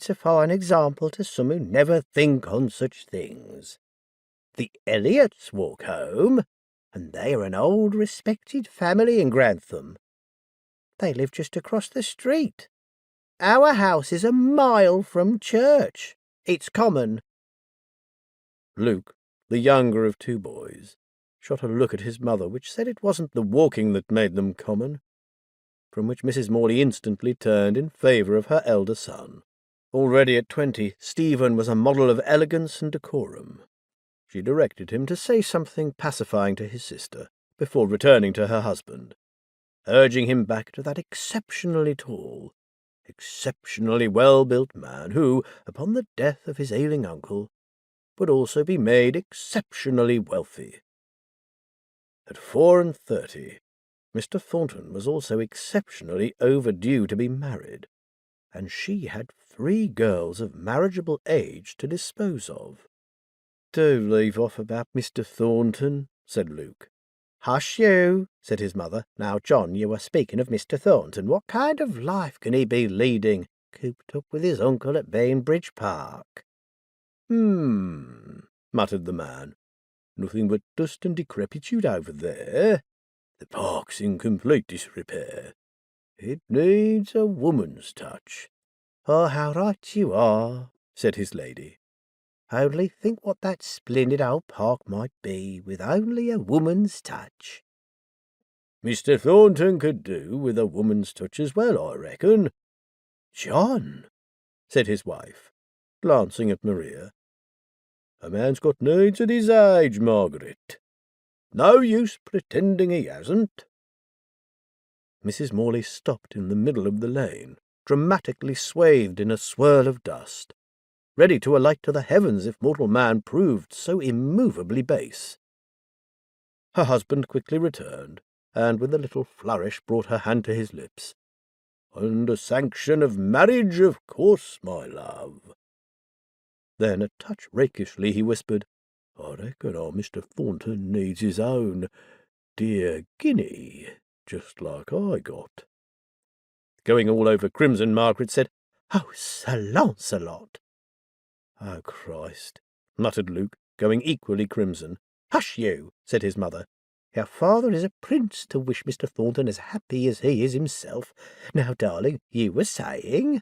it's a fine example to some who never think on such things. The Elliots walk home, and they are an old respected family in Grantham. They live just across the street. Our house is a mile from church. It's common." Luke, the younger of two boys, shot a look at his mother which said it wasn't the walking that made them common, from which Mrs. Morley instantly turned in favour of her elder son. Already at 20, Stephen was a model of elegance and decorum. She directed him to say something pacifying to his sister before returning to her husband, urging him back to that exceptionally tall, exceptionally well-built man who, upon the death of his ailing uncle, would also be made exceptionally wealthy. At 34, Mr. Thornton was also exceptionally overdue to be married, and she had 3 girls of marriageable age to dispose of. "Do leave off about Mr. Thornton," said Luke. "Hush you," said his mother. "Now, John, you were speaking of Mr. Thornton. What kind of life can he be leading, cooped up with his uncle at Bainbridge Park?" Muttered the man. "Nothing but dust and decrepitude over there. The park's in complete disrepair. It needs a woman's touch." "Oh, how right you are," said his lady. "Only think what that splendid old park might be, with only a woman's touch." "Mr. Thornton could do with a woman's touch as well, I reckon." "John," said his wife, glancing at Maria, "a man's got needs at his age, Margaret. No use pretending he hasn't." Mrs. Morley stopped in the middle of the lane, dramatically swathed in a swirl of dust, ready to alight to the heavens if mortal man proved so immovably base. Her husband quickly returned, and with a little flourish brought her hand to his lips. "Under sanction of marriage, of course, my love." Then, a touch rakishly, he whispered, "I reckon our Mr. Thornton needs his own dear guinea, just like I got." Going all over crimson, Margaret said, "Oh, Sir Lancelot!" "Oh, Christ!" muttered Luke, going equally crimson. "Hush you," said his mother. "Your father is a prince to wish Mr. Thornton as happy as he is himself. Now, darling, you were saying—"